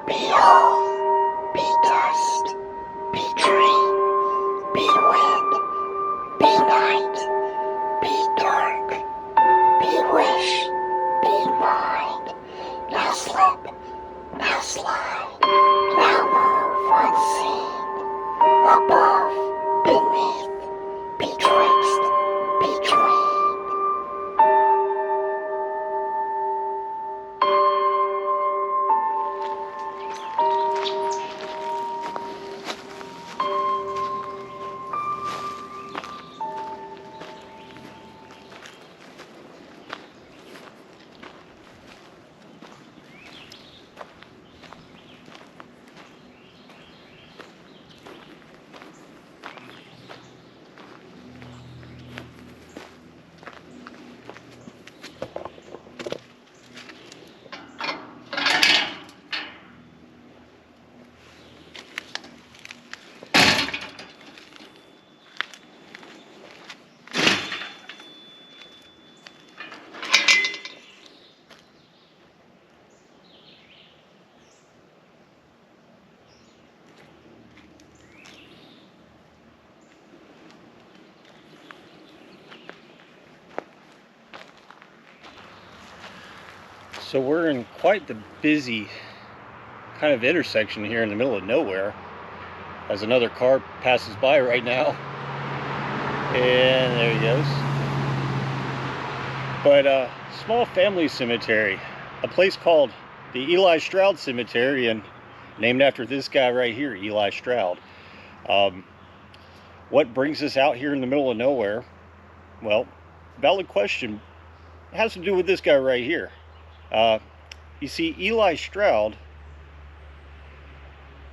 Behold, be dust, be dream, be wind, be night, be dark, be wish, be mind. Now slip, now slide, now move unseen. Above, beneath, betwixt, between. So we're in quite the busy kind of intersection here in the middle of nowhere as another car passes by right now. And there he goes. But small family cemetery, a place called the Eli Stroud Cemetery, and named after this guy right here, Eli Stroud. What brings us out here in the middle of nowhere? Well, valid question. It has to do with this guy right here. You see, Eli Stroud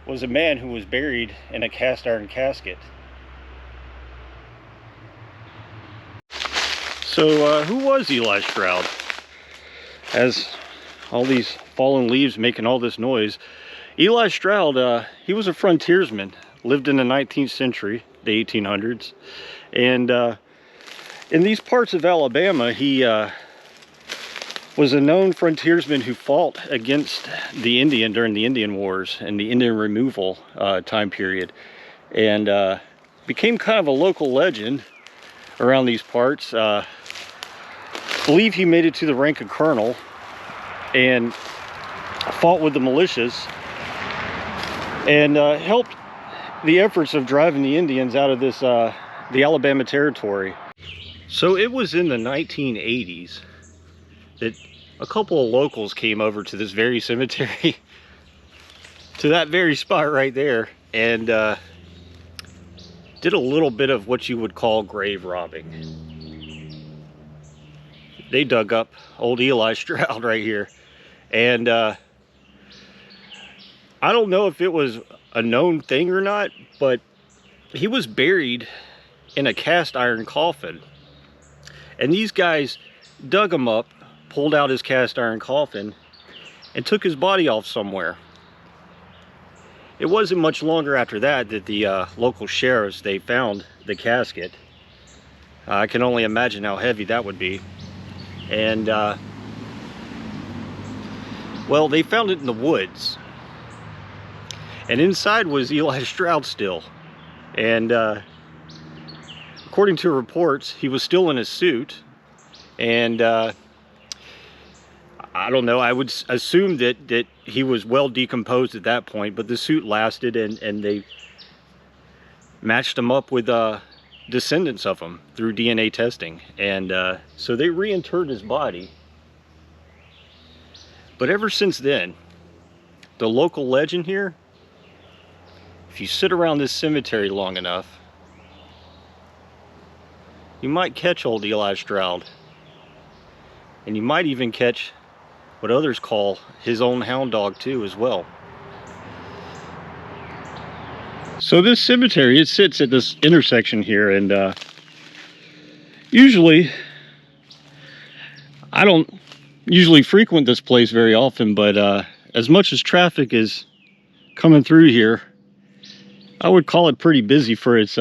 was a man who was buried in a cast iron casket. So who was Eli Stroud? As all these fallen leaves making all this noise, Eli Stroud, he was a frontiersman, lived in the 19th century, the 1800s, and in these parts of Alabama, he was a known frontiersman who fought against the Indian during the Indian Wars and the Indian removal time period, and became kind of a local legend around these parts. I believe he made it to the rank of colonel and fought with the militias and helped the efforts of driving the Indians out of this the Alabama territory. So it was in the 1980s that a couple of locals came over to this very cemetery, to that very spot right there, and did a little bit of what you would call grave robbing. They dug up old Eli Stroud right here, and I don't know if it was a known thing or not, but he was buried in a cast iron coffin, and these guys dug him up, pulled out his cast iron coffin, and took his body off somewhere. It wasn't much longer after that that the local sheriffs, they found the casket. I can only imagine how heavy that would be. And well, they found it in the woods, and inside was Eli Stroud still. And according to reports, he was still in his suit, and I don't know, I would assume that he was well decomposed at that point, but the suit lasted, and they matched him up with descendants of him through DNA testing. And so they reinterred his body. But ever since then, the local legend here, if you sit around this cemetery long enough, you might catch old Eli Stroud. And you might even catch what others call his own hound dog too as well. So this cemetery, it sits at this intersection here, and usually I don't usually frequent this place very often, but as much as traffic is coming through here, I would call it pretty busy for its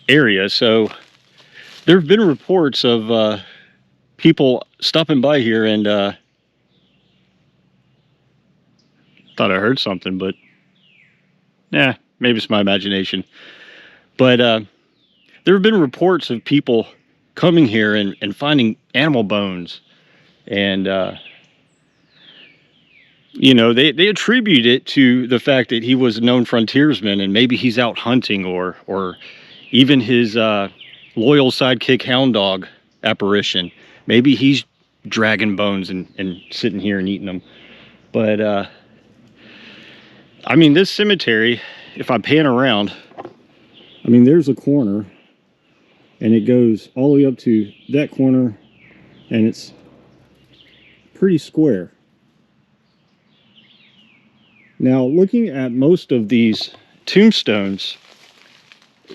area. So there have been reports of people stopping by here and thought I heard something, but yeah, maybe it's my imagination. But there have been reports of people coming here and finding animal bones, and you know, they attribute it to the fact that he was a known frontiersman, and maybe he's out hunting, or even his loyal sidekick hound dog apparition. Maybe he's dragging bones and sitting here and eating them. But I mean, this cemetery, if I pan around, I mean, there's a corner, and it goes all the way up to that corner, and it's pretty square. Now, looking at most of these tombstones,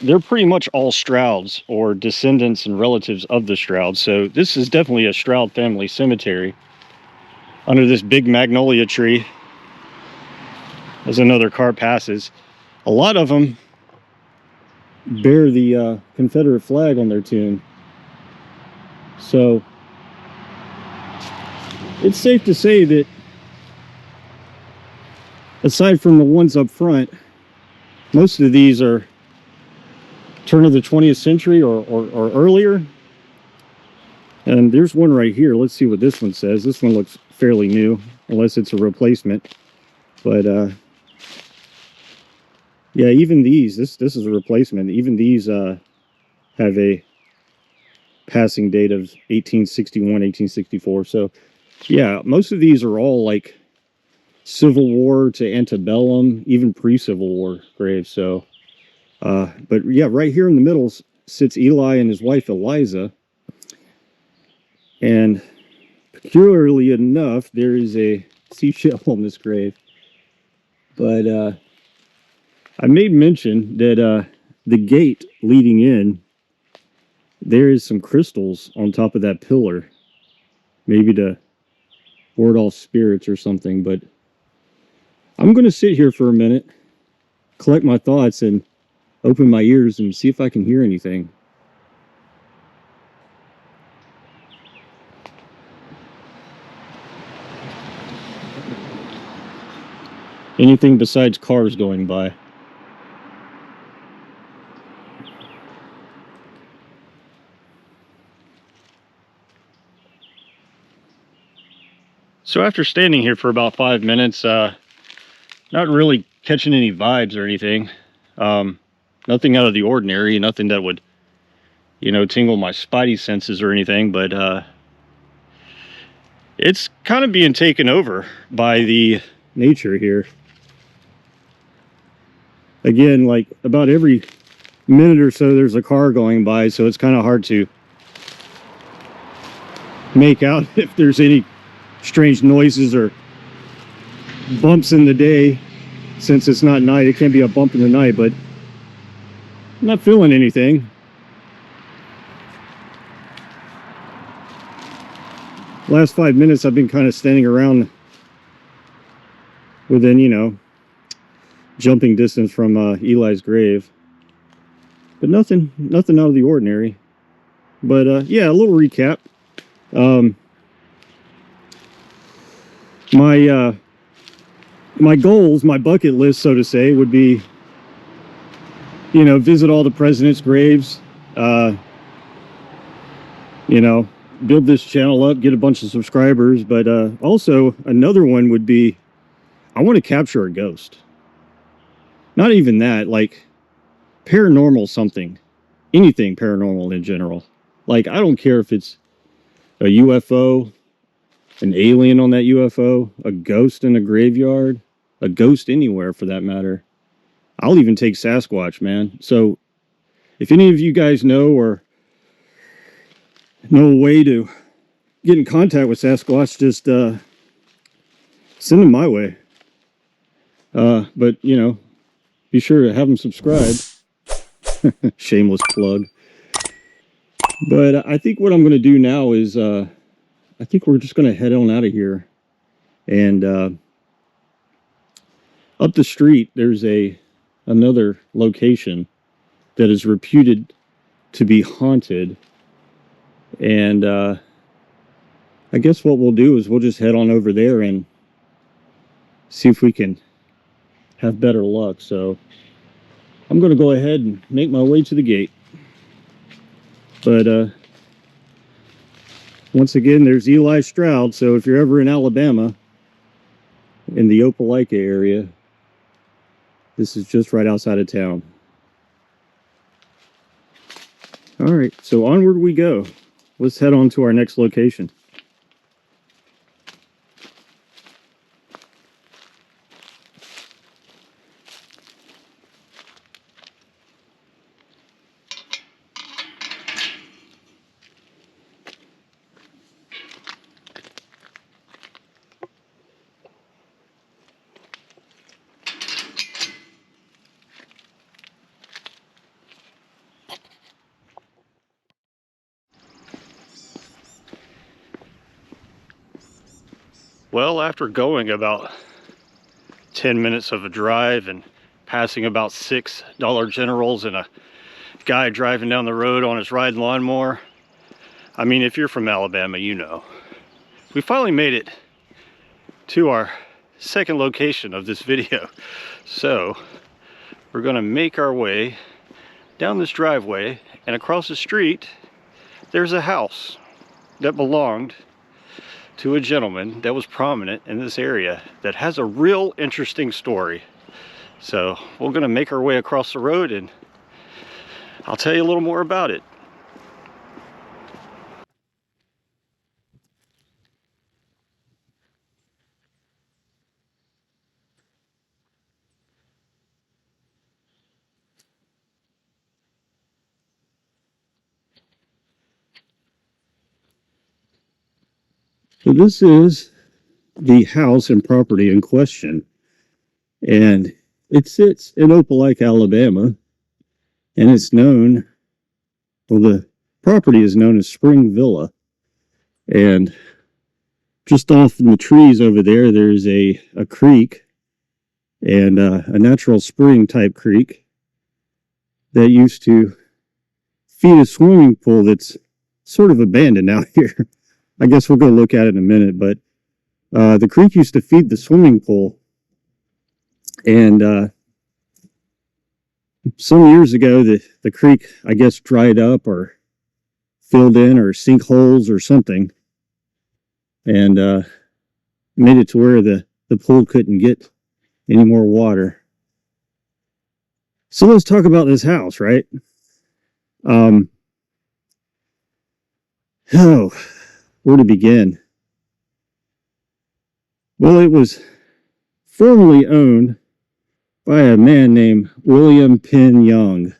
they're pretty much all Strouds or descendants and relatives of the Strouds. So this is definitely a Stroud family cemetery. Under this big magnolia tree, as another car passes, a lot of them bear the Confederate flag on their tomb. So it's safe to say that aside from the ones up front, most of these are turn of the 20th century or earlier. And there's one right here. Let's see what this one says. This one looks fairly new, unless it's a replacement. But yeah, even these, this is a replacement. Even these have a passing date of 1861, 1864. So yeah, most of these are all like Civil War to antebellum, even pre-Civil War graves. So but yeah, right here in the middle sits Eli and his wife Eliza, and peculiarly enough, there is a seashell on this grave. But I made mention that the gate leading in, there is some crystals on top of that pillar, maybe to ward off spirits or something. But I'm going to sit here for a minute, collect my thoughts, and open my ears and see if I can hear anything. Anything besides cars going by. So after standing here for about 5 minutes, not really catching any vibes or anything. Nothing out of the ordinary, nothing that would, you know, tingle my spidey senses or anything, but it's kind of being taken over by the nature here. Again, like about every minute or so there's a car going by, so it's kind of hard to make out if there's any strange noises or bumps in the day. Since it's not night, it can't be a bump in the night, but I'm not feeling anything. Last 5 minutes I've been kind of standing around within, you know, jumping distance from Eli's grave, but nothing out of the ordinary. But yeah, a little recap. My goals, my bucket list, so to say, would be, you know, visit all the presidents' graves, you know, build this channel up, get a bunch of subscribers. But also another one would be, I want to capture a ghost. Not even that, like paranormal something, anything paranormal in general. Like, I don't care if it's a UFO, an alien on that UFO, a ghost in a graveyard, a ghost anywhere for that matter. I'll even take Sasquatch, man. So if any of you guys know or know a way to get in contact with Sasquatch, just send them my way. But, you know, be sure to have them subscribe. Shameless plug. But I think what I'm going to do now is, I think we're just going to head on out of here. And up the street, there's another location that is reputed to be haunted. And I guess what we'll do is we'll just head on over there and see if we can have better luck. So I'm going to go ahead and make my way to the gate. But once again, there's Eli Stroud. So if you're ever in Alabama, in the Opelika area, this is just right outside of town. All right, so onward we go. Let's head on to our next location. Well, after going about 10 minutes of a drive and passing about 6 Dollar Generals and a guy driving down the road on his riding lawnmower, I mean, if you're from Alabama, you know. We finally made it to our second location of this video. So we're gonna make our way down this driveway, and across the street there's a house that belonged to a gentleman that was prominent in this area that has a real interesting story. So we're gonna make our way across the road and I'll tell you a little more about it. So this is the house and property in question, and it sits in Opelika, Alabama, and it's known, well, the property is known as Spring Villa. And just off in the trees over there, there's a creek, and a natural spring type creek that used to feed a swimming pool that's sort of abandoned out here. I guess we'll go look at it in a minute, but the creek used to feed the swimming pool, and some years ago the creek, I guess, dried up or filled in, or sinkholes or something, and made it to where the pool couldn't get any more water. So let's talk about this house, right? Oh, where to begin? Well, it was formerly owned by a man named William Penn Young,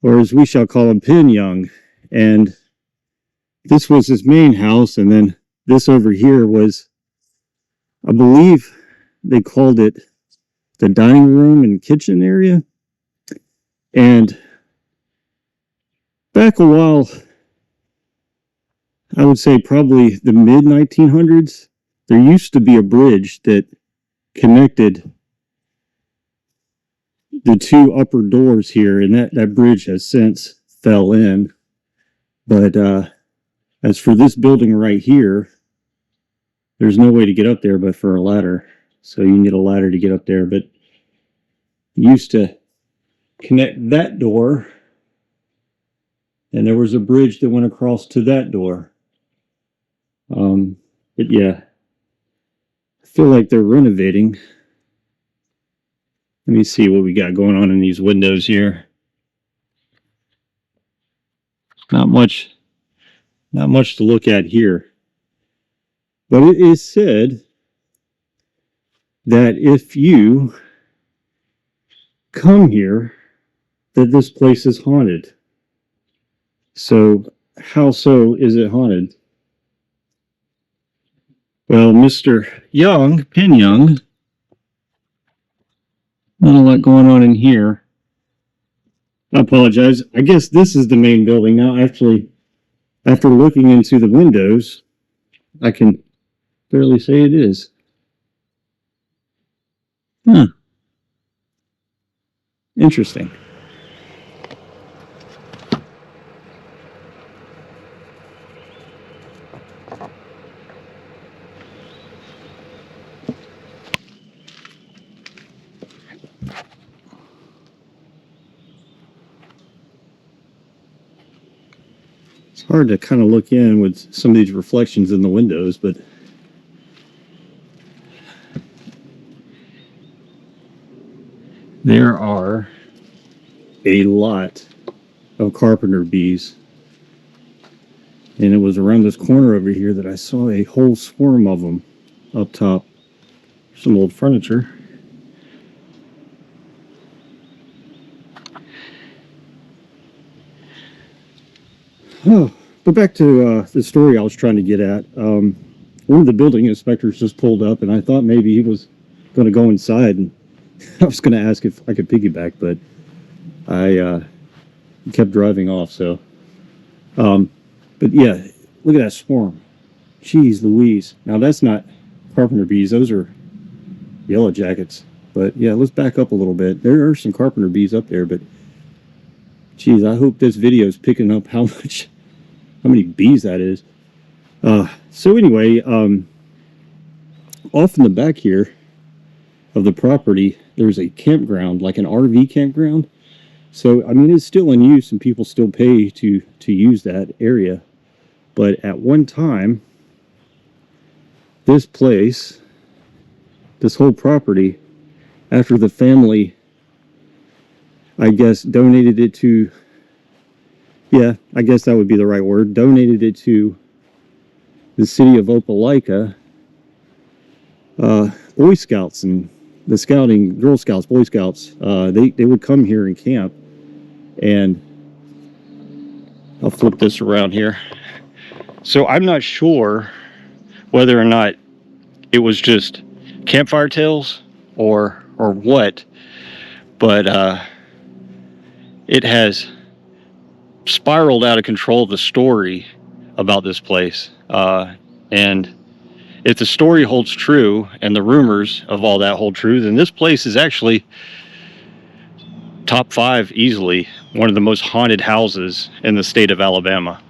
or as we shall call him, Penn Young. And this was his main house, and then this over here was, I believe they called it the dining room and kitchen area. And back a while, I would say probably the mid 1900s, there used to be a bridge that connected the two upper doors here, and that bridge has since fell in. But as for this building right here, there's no way to get up there but for a ladder. So you need a ladder to get up there. But used to connect that door, and there was a bridge that went across to that door. But yeah, I feel like they're renovating. Let me see what we got going on in these windows here. Not much to look at here. But it is said that if you come here, that this place is haunted. So how so is it haunted? Well, Mr. Young, Penn Young, not a lot going on in here. I apologize. I guess this is the main building now. Actually, after looking into the windows, I can barely say it is. Huh. Interesting. It's hard to kind of look in with some of these reflections in the windows, but there are a lot of carpenter bees. And it was around this corner over here that I saw a whole swarm of them up top. Some old furniture. Oh, but back to the story I was trying to get at. One of the building inspectors just pulled up, and I thought maybe he was going to go inside, and I was going to ask if I could piggyback, but I kept driving off. So, but yeah, look at that swarm. Jeez Louise. Now that's not carpenter bees; those are yellow jackets. But yeah, let's back up a little bit. There are some carpenter bees up there, but geez, I hope this video is picking up how many bees that is. So anyway, off in the back here of the property, there's a campground, like an RV campground. So I mean, it's still in use, and people still pay to use that area. But at one time, this place, this whole property, after the family, I guess, donated it to, yeah, I guess that would be the right word, donated it to the city of Opelika, Boy Scouts and the scouting, Girl Scouts, Boy Scouts, they would come here and camp. And I'll flip this around here. So I'm not sure whether or not it was just campfire tales or what, but it has spiraled out of control, the story about this place. And if the story holds true and the rumors of all that hold true, then this place is actually top 5 easily, one of the most haunted houses in the state of Alabama.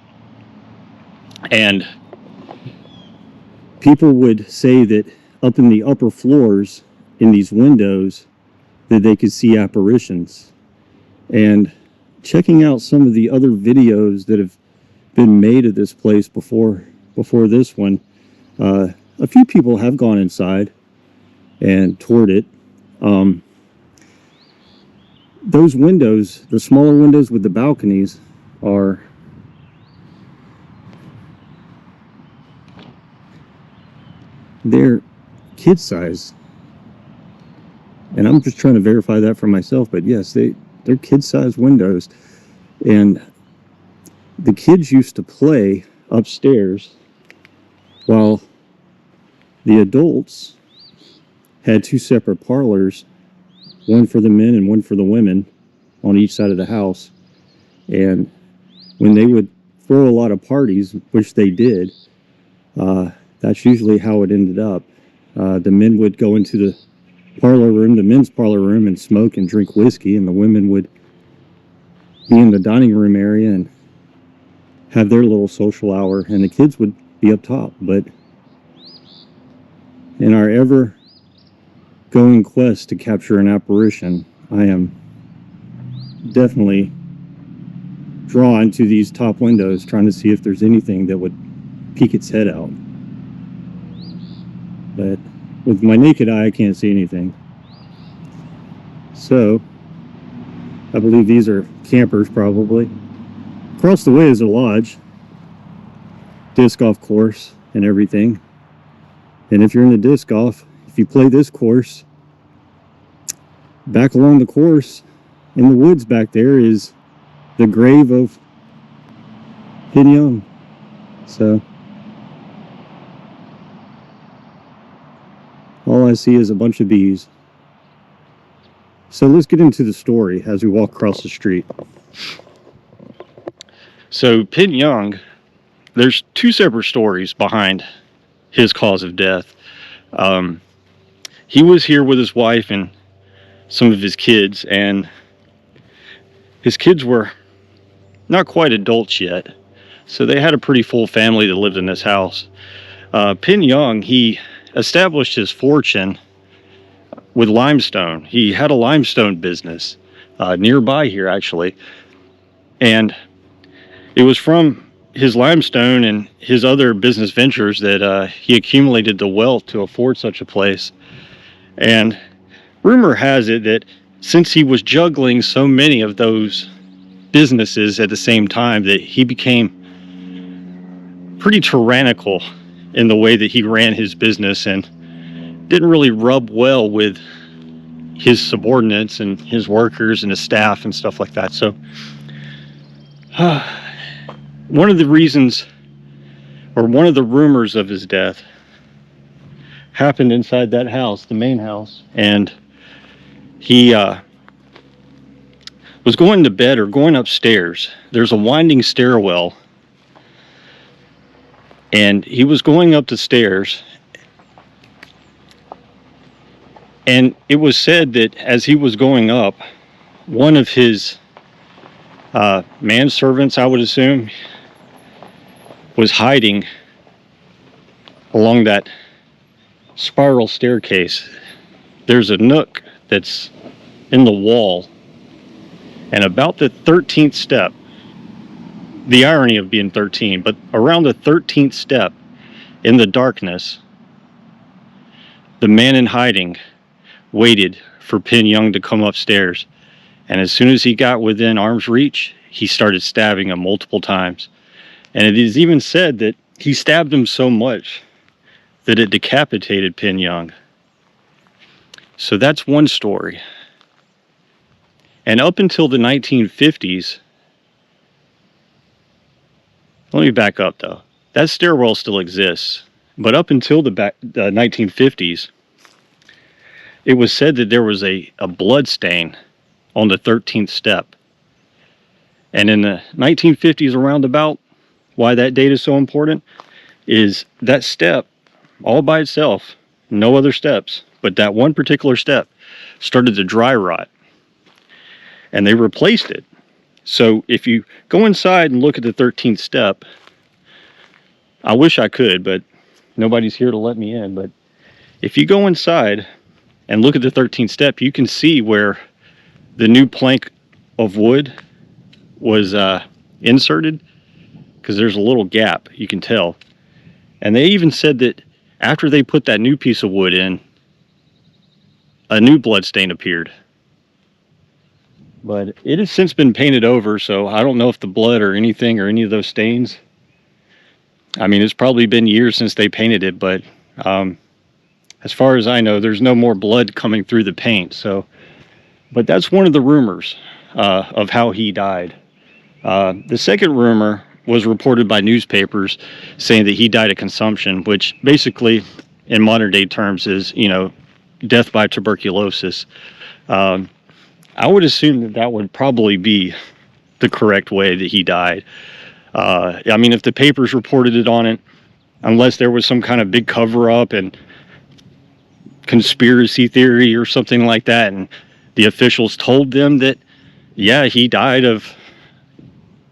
And people would say that up in the upper floors in these windows that they could see apparitions. And checking out some of the other videos that have been made of this place before this one, a few people have gone inside and toured it. Those windows, the smaller windows with the balconies, they're kid size. And I'm just trying to verify that for myself, but yes, they're kid size windows. And the kids used to play upstairs while the adults had 2 separate parlors, one for the men and one for the women on each side of the house. And when they would throw a lot of parties, which they did, that's usually how it ended up. The men would go into the parlor room, the men's parlor room, and smoke and drink whiskey, and the women would be in the dining room area and have their little social hour, and the kids would be up top. But in our ever-going quest to capture an apparition, I am definitely drawn to these top windows, trying to see if there's anything that would peek its head out. But with my naked eye, I can't see anything. So, I believe these are campers, probably. Across the way is a lodge, disc golf course, and everything. And if you're into disc golf, if you play this course, back along the course, in the woods back there, is the grave of Pin Young. So, all I see is a bunch of bees. So let's get into the story as we walk across the street. So Pin Young, there's 2 separate stories behind his cause of death. He was here with his wife and some of his kids, and his kids were not quite adults yet, so they had a pretty full family that lived in this house. Pin Young, he established his fortune with limestone. He had a limestone business nearby here, actually, and it was from his limestone and his other business ventures that he accumulated the wealth to afford such a place. And rumor has it that since he was juggling so many of those businesses at the same time, that he became pretty tyrannical in the way that he ran his business and didn't really rub well with his subordinates and his workers and his staff and stuff like that. So one of the reasons, or one of the rumors of his death, happened inside that house, the main house. And he was going to bed or going upstairs. There's a winding stairwell, and he was going up the stairs. And it was said that as he was going up, one of his manservants, I would assume, was hiding along that spiral staircase. There's a nook that's in the wall, and about the 13th step, the irony of being 13, but around the 13th step in the darkness, the man in hiding waited for Penn Young to come upstairs. And as soon as he got within arm's reach, he started stabbing him multiple times. And it is even said that he stabbed him so much that it decapitated Penn Young. So that's one story. And up until the 1950s, let me back up though. That stairwell still exists. But up until the 1950s, it was said that there was a blood stain on the 13th step. And in the 1950s, around about, why that date is so important is that step all by itself, no other steps, but that one particular step started to dry rot. And they replaced it. So if you go inside and look at the 13th step, I wish I could, but nobody's here to let me in. But if you go inside and look at the 13th step, you can see where the new plank of wood was inserted, because there's a little gap, you can tell. And they even said that after they put that new piece of wood in, a new blood stain appeared. But it has since been painted over, so I don't know if the blood or anything or any of those stains, I mean, it's probably been years since they painted it, but as far as I know, there's no more blood coming through the paint. So, but that's one of the rumors of how he died. The second rumor was reported by newspapers saying that he died of consumption, which basically, in modern day terms, is, you know, death by tuberculosis. I would assume that that would probably be the correct way that he died. I mean, if the papers reported it on it, unless there was some kind of big cover-up and conspiracy theory or something like that, and the officials told them that, yeah, he died of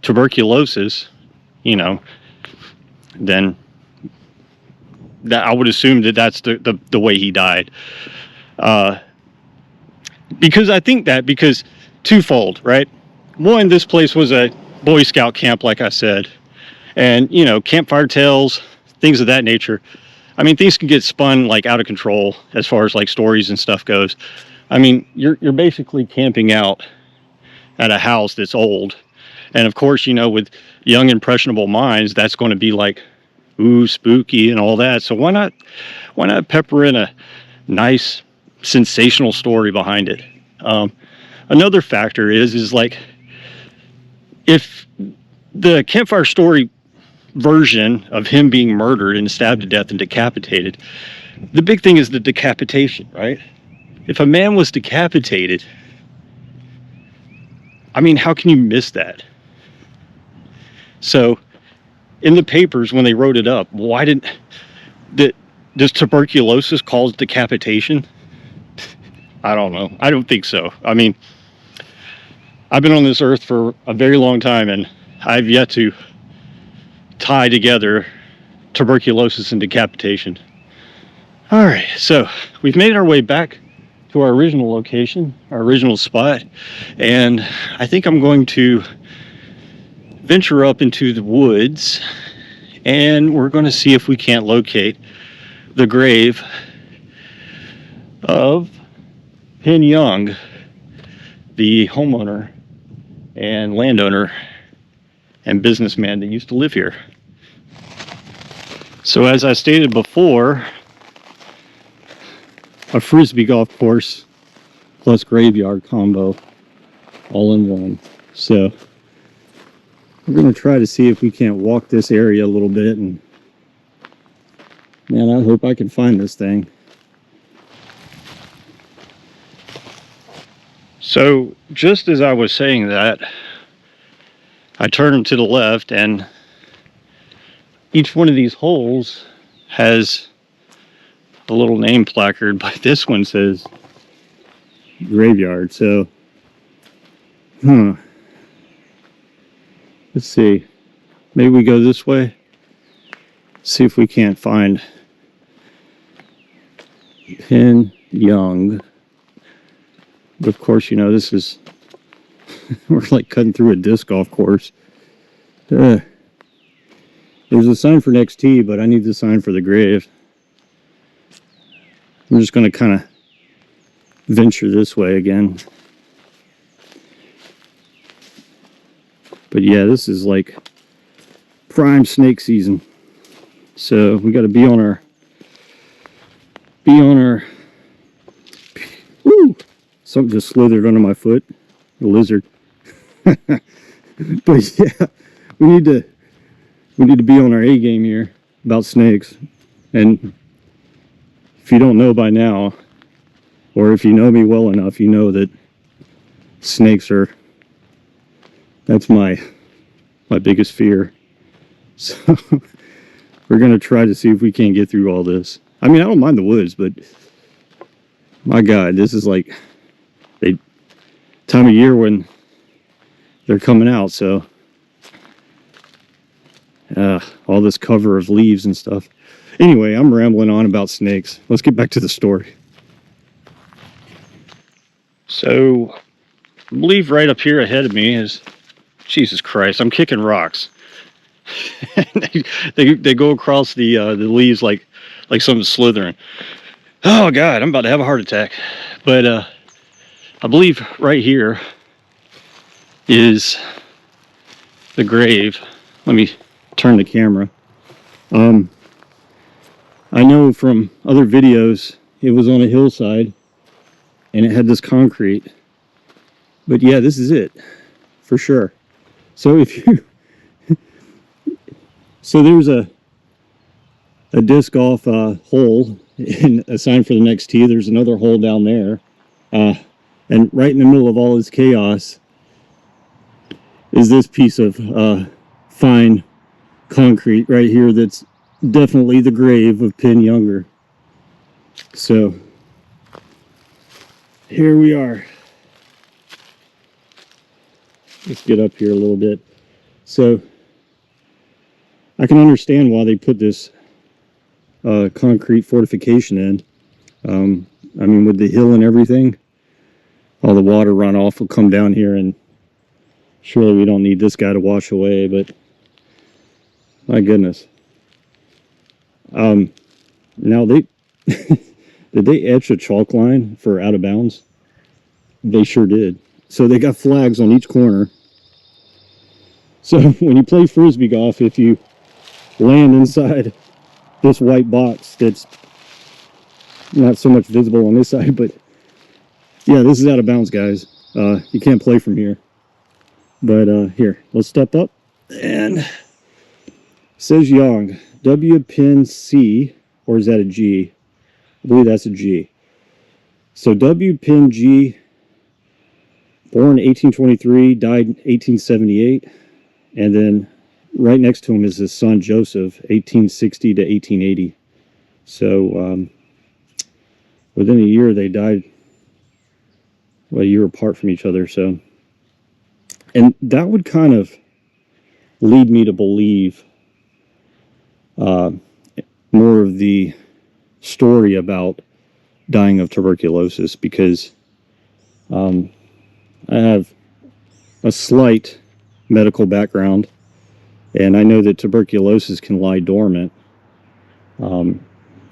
tuberculosis, you know, then that I would assume that that's the way he died. Because twofold, right? One, this place was a Boy Scout camp, like I said, and, you know, campfire tales, things of that nature. I mean, things can get spun like out of control as far as like stories and stuff goes. I mean, you're basically camping out at a house that's old. And of course, you know, with young impressionable minds, that's going to be like, ooh, spooky and all that. So why not pepper in a nice sensational story behind it? Another factor is like, if the campfire story version of him being murdered and stabbed to death and decapitated, the big thing is the decapitation, right? If a man was decapitated, I mean, how can you miss that? So in the papers, when they wrote it up, does tuberculosis cause decapitation? I don't know. I don't think so. I mean, I've been on this earth for a very long time, and I've yet to tie together tuberculosis and decapitation. All right, so we've made our way back to our original location, our original spot, and I think I'm going to venture up into the woods, and we're going to see if we can't locate the grave of Penn Young, the homeowner and landowner and businessman that used to live here. So as I stated before, a frisbee golf course plus graveyard combo all in one. So we're going to try to see if we can't walk this area a little bit, and man, I hope I can find this thing. So just as I was saying that, I turned to the left, and each one of these holes has a little name placard, but this one says graveyard. So let's see, maybe we go this way, see if we can't find Penn Young. But of course, you know, this is we're like cutting through a disc golf course. There's a sign for next tee, but I need the sign for the grave. I'm just going to kind of venture this way again. But yeah, this is like prime snake season. So we got to be on our woo! Something just slithered under my foot. A lizard. But yeah, we need to be on our A game here about snakes. And if you don't know by now, or if you know me well enough, you know that snakes are, that's my biggest fear. So we're going to try to see if we can't get through all this. I mean, I don't mind the woods, but my God, this is like the time of year when they're coming out. So all this cover of leaves and stuff. Anyway, I'm rambling on about snakes. Let's get back to the story. So I believe right up here ahead of me is, Jesus Christ, I'm kicking rocks. they go across the leaves like something slithering. Oh God, I'm about to have a heart attack. But I believe right here is the grave. Let me turn the camera. I know from other videos it was on a hillside and it had this concrete. But yeah, this is it for sure. So if you so there's a disc golf hole and a sign for the next tee. There's another hole down there. And right in the middle of all this chaos is this piece of fine concrete right here that's definitely the grave of Penn Younger. So here we are. Let's get up here a little bit. So I can understand why they put this concrete fortification in. I mean, with the hill and everything, all the water runoff will come down here, and surely we don't need this guy to wash away, but my goodness. Now they did they etch a chalk line for out of bounds? They sure did. So they got flags on each corner. So when you play frisbee golf, if you land inside this white box that's not so much visible on this side, but yeah, this is out of bounds, guys. You can't play from here. But here, let's step up. And it says Young, W Penn C, or is that a G? I believe that's a G. So W Penn G, born 1823, died 1878. And then right next to him is his son Joseph, 1860 to 1880. So within a year they died, well, a year apart from each other. So, and that would kind of lead me to believe more of the story about dying of tuberculosis, because I have a slight medical background, and I know that tuberculosis can lie dormant.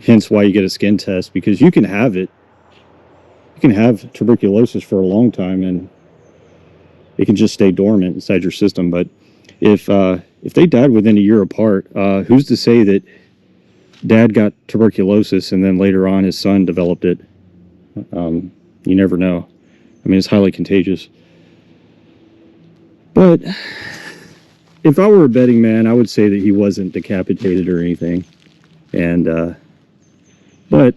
Hence why you get a skin test, because you can have it. You can have tuberculosis for a long time, and it can just stay dormant inside your system. But if they died within a year apart, who's to say that Dad got tuberculosis and then later on his son developed it? You never know. I mean, it's highly contagious. But if I were a betting man, I would say that he wasn't decapitated or anything. And but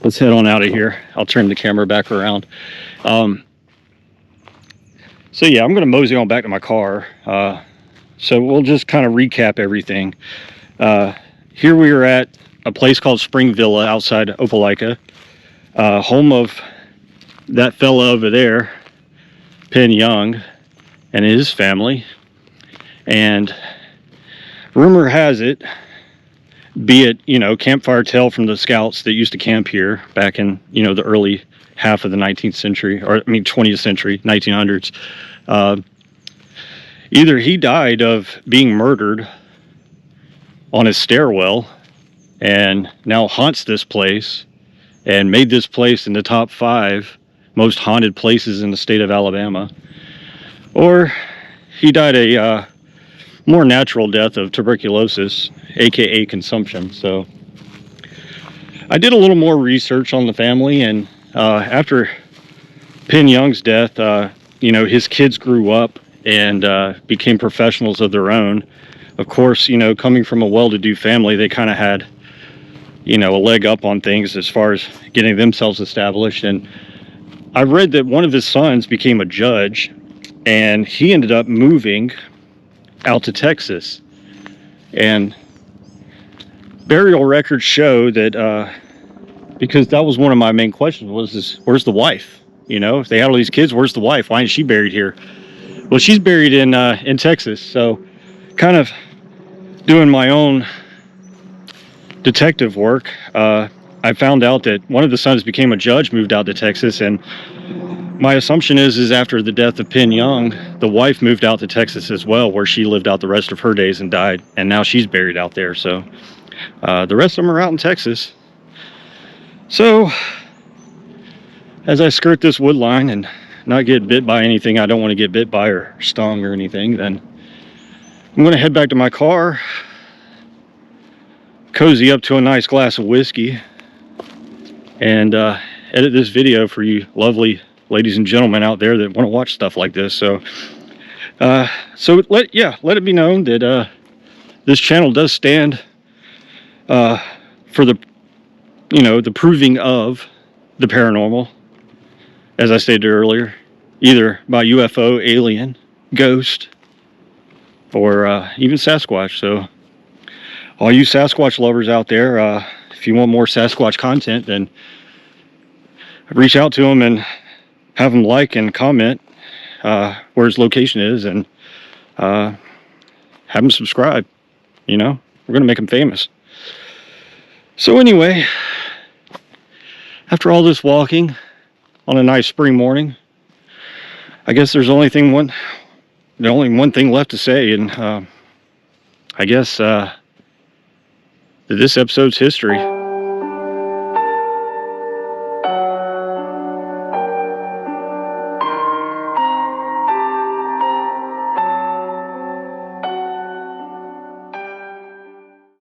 let's head on out of here. I'll turn the camera back around. So yeah, I'm going to mosey on back to my car. So we'll just kind of recap everything. Here we are at a place called Spring Villa outside Opelika, home of that fella over there, Penn Young, and his family. And rumor has it, be it, campfire tale from the scouts that used to camp here back in, the early half of the 19th century, 20th century, 1900s. Either he died of being murdered on his stairwell and now haunts this place and made this place in the top 5 most haunted places in the state of Alabama, or he died a more natural death of tuberculosis, aka consumption. So I did a little more research on the family, and after Penn Young's death, his kids grew up and became professionals of their own. Of course, coming from a well-to-do family, they kind of had, a leg up on things as far as getting themselves established. And I read that one of his sons became a judge, and he ended up moving out to Texas. And burial records show that, because that was one of my main questions, where's the wife? If they had all these kids, where's the wife? Why isn't she buried here? Well, she's buried in Texas. So kind of doing my own detective work, I found out that one of the sons became a judge, moved out to Texas, and my assumption is after the death of Penn Young, the wife moved out to Texas as well, where she lived out the rest of her days and died, and now she's buried out there. So the rest of them are out in Texas. So as I skirt this wood line and not get bit by anything I don't want to get bit by or stung or anything, then I'm going to head back to my car, cozy up to a nice glass of whiskey, and edit this video for you lovely ladies and gentlemen out there that want to watch stuff like this. So let it be known that this channel does stand for the proving of the paranormal, as I stated earlier, either by UFO, alien, ghost, or even Sasquatch. So all you Sasquatch lovers out there, if you want more Sasquatch content, then reach out to them and have them like and comment where his location is, and have them subscribe. We're going to make him famous. So anyway, after all this walking on a nice spring morning, I guess there's only one thing left to say, and I guess that this episode's history.